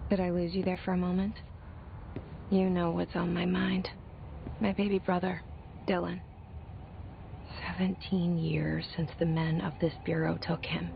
Did I lose you there for a moment? You know what's on my mind. My baby brother, Dylan. 17 years since the men of this bureau took him.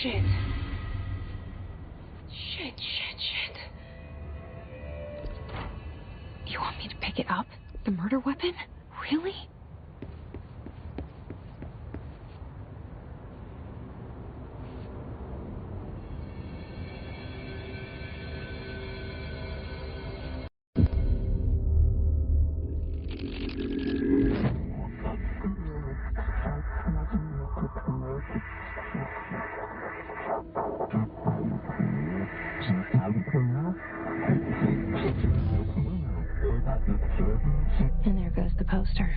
Shit. Shit. You want me to pick it up? The murder weapon? Really? And there goes the poster.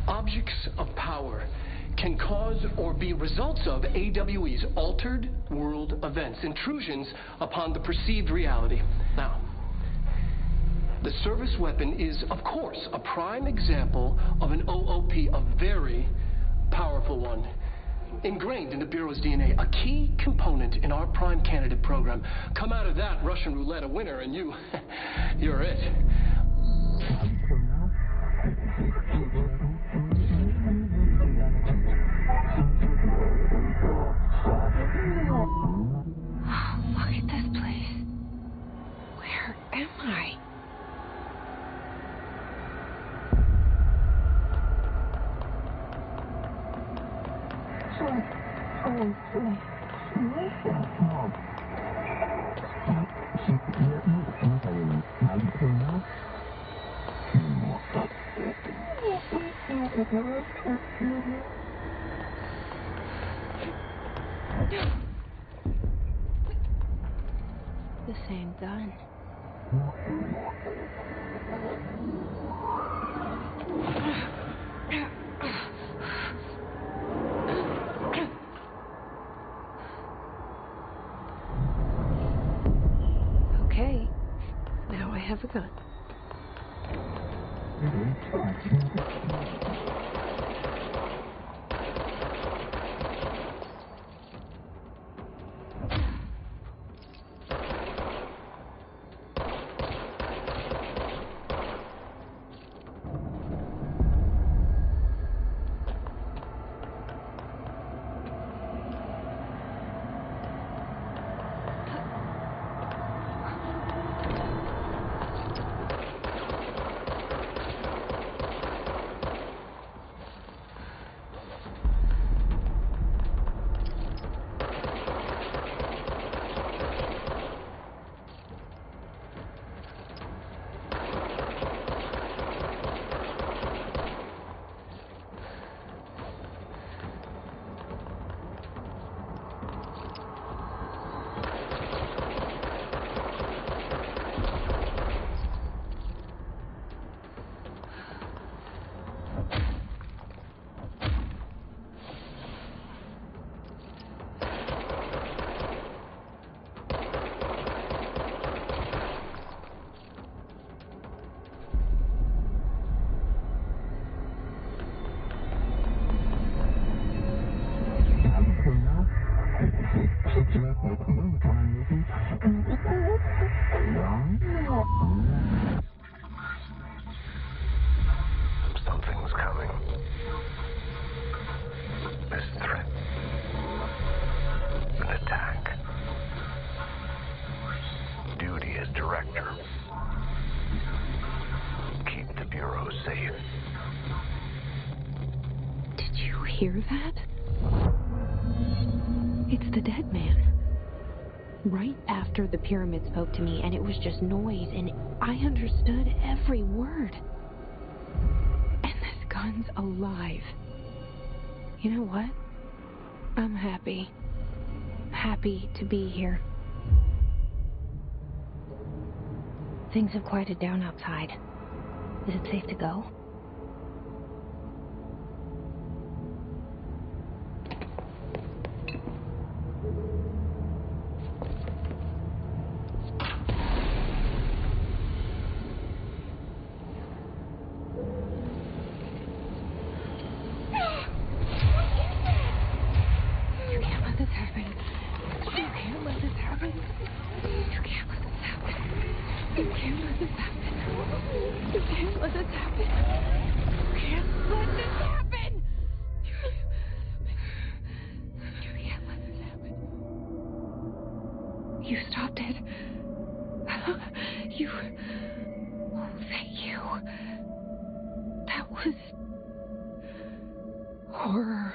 Objects of power can cause or be results of AWE's altered world events, intrusions upon the perceived reality. Now, the service weapon is, of course, a prime example of an OOP, a very powerful one. Ingrained in the Bureau's DNA, a key component in our prime candidate program. Come out of that Russian roulette a winner, and you're it. Look at this place. Where am I? The same gun. Okay, now I have a gun. reactor. Keep the Bureau safe. Did you hear that? It's the dead man. Right after the pyramid spoke to me, and it was just noise, and I understood every word. And this gun's alive. You know what? I'm happy. Happy to be here. Things have quieted down outside. Is it safe to go? You stopped it. You... Oh, thank you. That was... horror.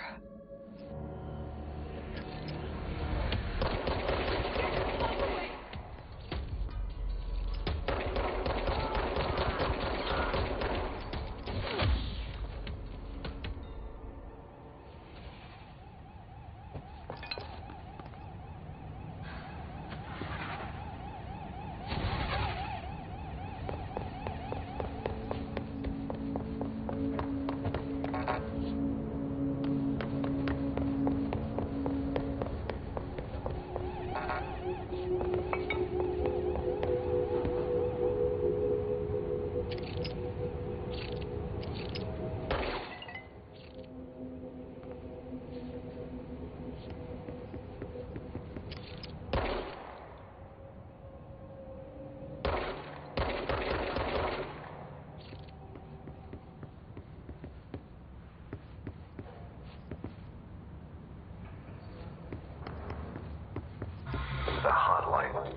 The hotline.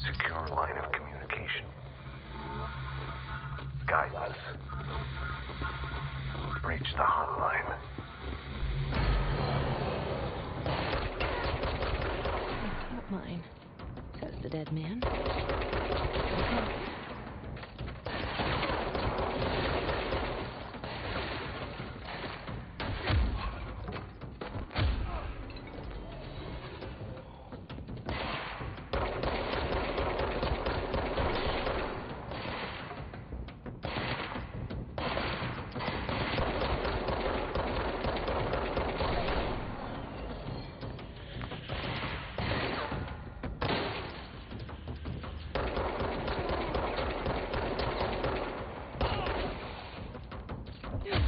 Secure line of communication. Guide us. Reach the hotline. It's not mine, says the dead man. Okay.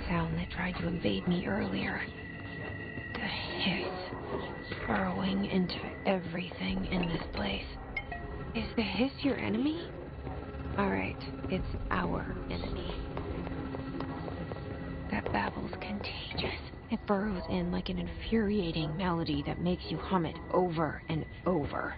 Sound that tried to invade me earlier. The hiss, burrowing into everything in this place. Is the hiss your enemy? Alright, it's our enemy. That babble's contagious. It burrows in like an infuriating melody that makes you hum it over and over.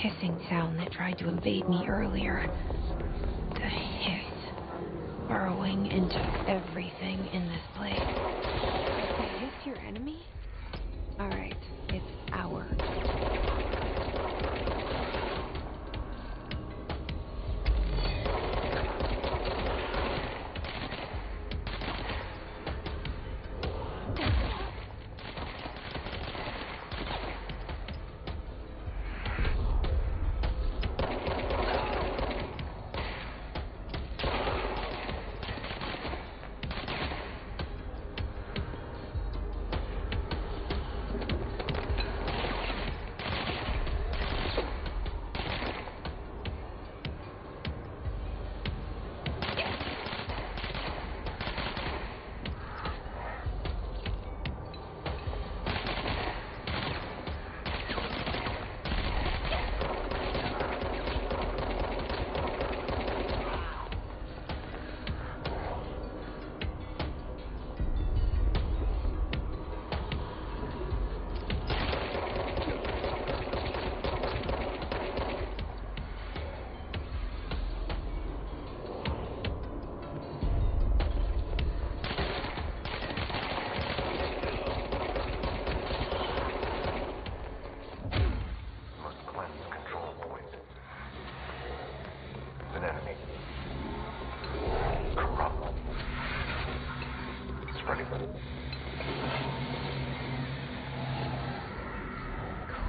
hissing sound that tried to invade me earlier. The hiss burrowing into everything in this place. Is the hiss your enemy? Alright, it's our.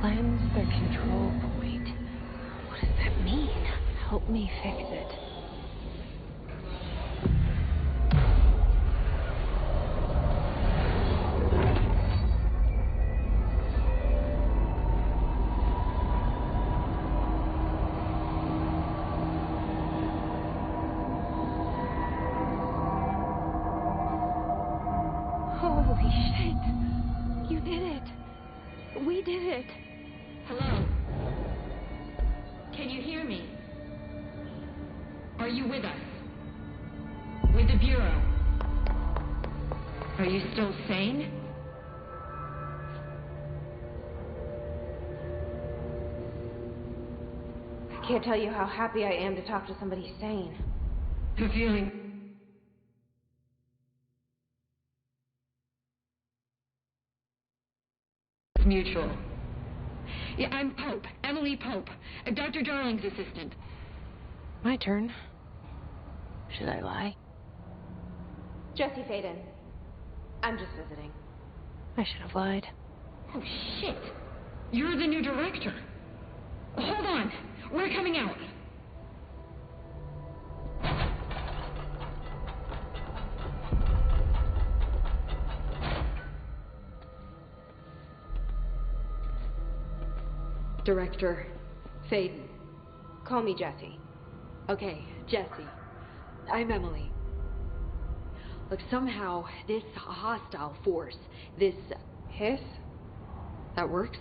Cleanse the control point. What does that mean? Help me fix it. Holy shit! You did it! We did it! Hello? Can you hear me? Are you with us? With the Bureau? Are you still sane? I can't tell you how happy I am to talk to somebody sane. The feeling... It's mutual. Yeah, I'm Pope. Emily Pope. Dr. Darling's assistant. My turn. Should I lie? Jesse Faden. I'm just visiting. I should have lied. Oh, shit. You're the new director. Hold on. We're coming out. Director Faden. Call me Jesse. Okay, Jesse. I'm Emily. Look, somehow this hostile force, this Hiss? that works.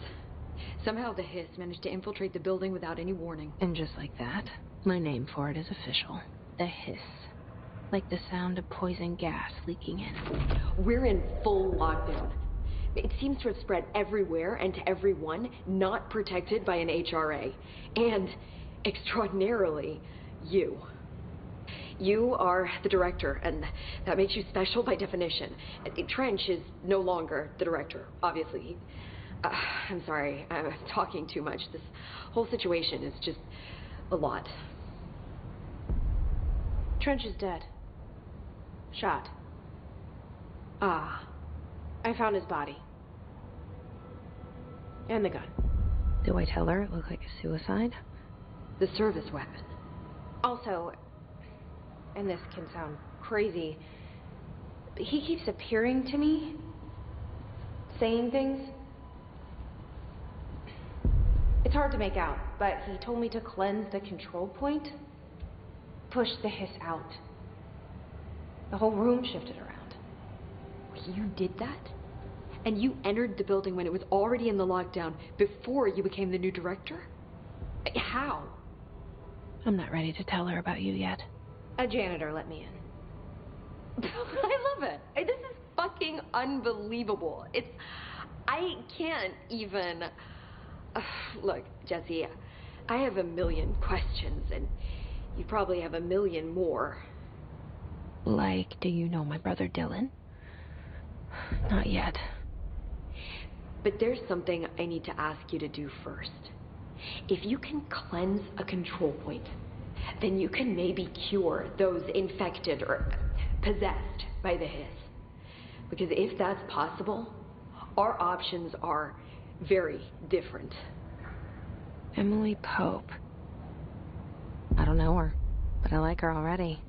Somehow the hiss managed to infiltrate the building without any warning. And just like that, my name for it is official. The hiss. Like the sound of poison gas leaking in. We're in full lockdown. It seems to have spread everywhere and to everyone not protected by an HRA. And, extraordinarily, you. You are the director, and that makes you special by definition. Trench is no longer the director, obviously. I'm sorry, I'm talking too much. This whole situation is just a lot. Trench is dead. Shot. Ah. I found his body. And the gun. Do I tell her it looked like a suicide? The service weapon. Also, and this can sound crazy, but he keeps appearing to me, saying things. It's hard to make out, but he told me to cleanse the control point, push the hiss out. The whole room shifted around. You did that? And you entered the building when it was already in the lockdown before you became the new director? How? I'm not ready to tell her about you yet. A janitor let me in. I love it. This is fucking unbelievable. I can't even... Look, Jesse, I have a million questions, and you probably have a million more. Like, do you know my brother Dylan? Not yet. But there's something I need to ask you to do first. If you can cleanse a control point, then you can maybe cure those infected or possessed by the Hiss. Because if that's possible, our options are very different. Emily Pope. I don't know her, but I like her already.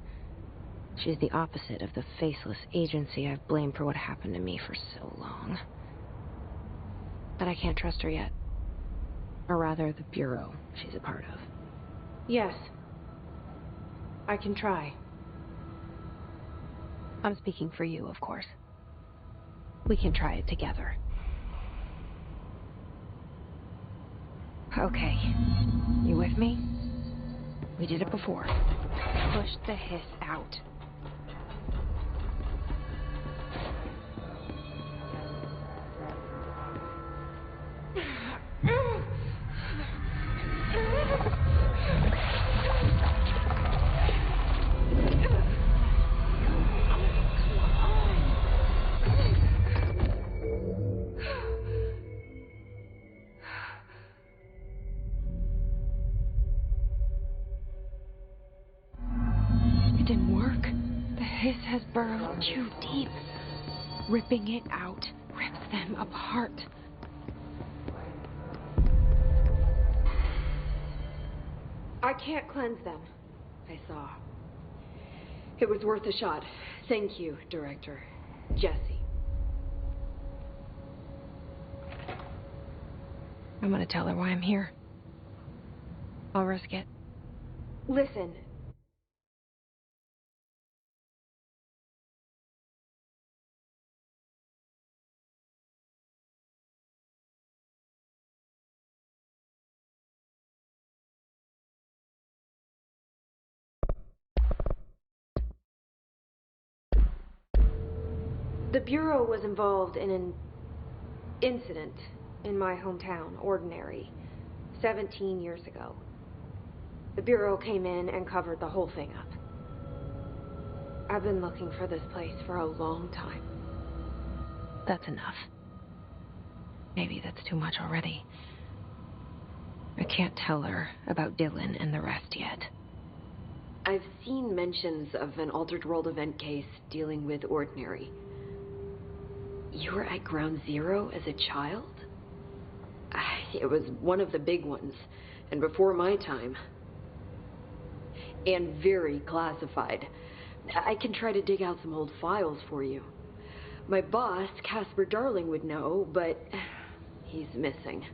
She's the opposite of the faceless agency I've blamed for what happened to me for so long. But I can't trust her yet. Or rather, the Bureau she's a part of. Yes. I can try. I'm speaking for you, of course. We can try it together. Okay. You with me? We did it before. Push the Hiss out. It didn't work. The Hiss has burrowed too deep. Ripping it out rips them apart. I can't cleanse them, I saw. It was worth a shot. Thank you, Director. Jesse. I'm gonna tell her why I'm here. I'll risk it. Listen. The Bureau was involved in an incident in my hometown, Ordinary, 17 years ago. The Bureau came in and covered the whole thing up. I've been looking for this place for a long time. That's enough. Maybe that's too much already. I can't tell her about Dylan and the rest yet. I've seen mentions of an Altered World event case dealing with Ordinary. You were at Ground Zero as a child? It was one of the big ones, and before my time. And very classified. I can try to dig out some old files for you. My boss, Casper Darling, would know, but he's missing.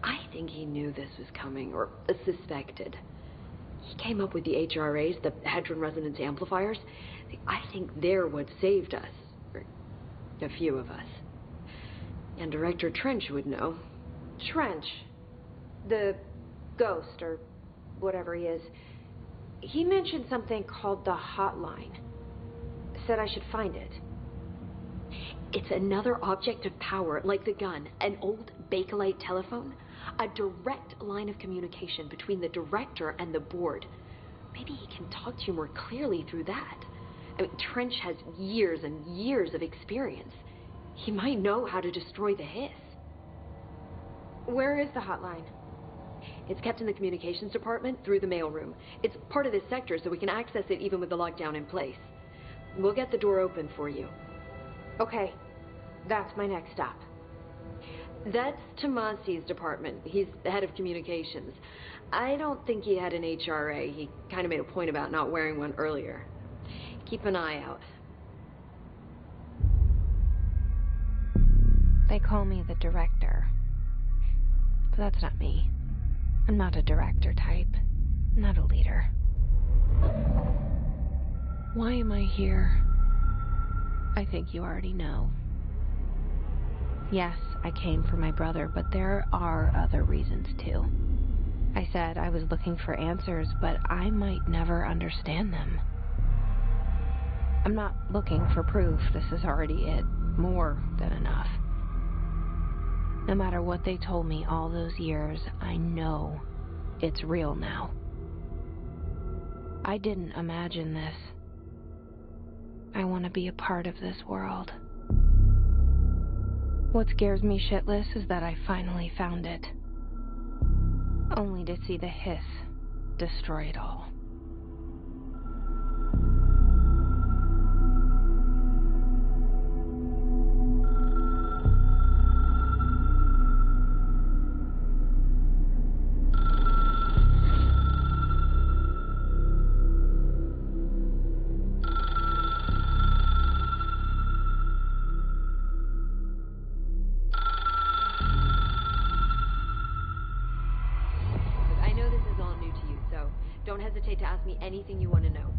I think he knew this was coming, or suspected. He came up with the HRAs, the Hadron Resonance Amplifiers. I think they're what saved us. A few of us. And Director Trench would know. Trench. The ghost, or whatever he is. He mentioned something called the Hotline. Said I should find it. It's another object of power, like the gun. An old Bakelite telephone. A direct line of communication between the Director and the board. Maybe he can talk to you more clearly through that. I mean, Trench has years and years of experience. He might know how to destroy the Hiss. Where is the hotline? It's kept in the communications department through the mailroom. It's part of this sector, so we can access it even with the lockdown in place. We'll get the door open for you. Okay. That's my next stop. That's Tomasi's department. He's the head of communications. I don't think he had an HRA. He kind of made a point about not wearing one earlier. Keep an eye out. They call me the Director. But that's not me. I'm not a director type. I'm not a leader. Why am I here? I think you already know. Yes, I came for my brother, but there are other reasons too. I said I was looking for answers, but I might never understand them. I'm not looking for proof. This is already it. More than enough. No matter what they told me all those years, I know It's real now. I didn't imagine this. I want to be a part of this world. What scares me shitless is that I finally found it. Only to see the hiss destroy it all. Don't hesitate to ask me anything you want to know.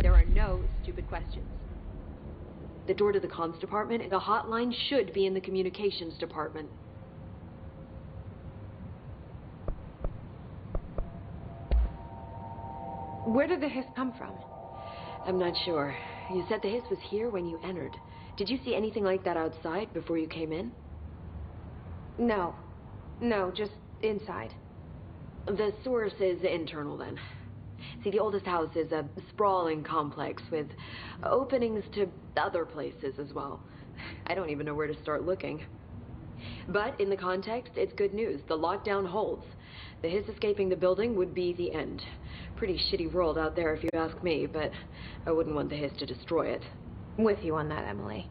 There are no stupid questions. The door to the comms department and the hotline should be in the communications department. Where did the hiss come from? I'm not sure. You said the hiss was here when you entered. Did you see anything like that outside before you came in? No. No, just inside. The source is internal then. See, the oldest house is a sprawling complex with openings to other places as well. I don't even know where to start looking. But in the context, it's good news. The lockdown holds. The hiss escaping the building would be the end. Pretty shitty world out there if you ask me, but I wouldn't want the hiss to destroy it. With you on that, Emily.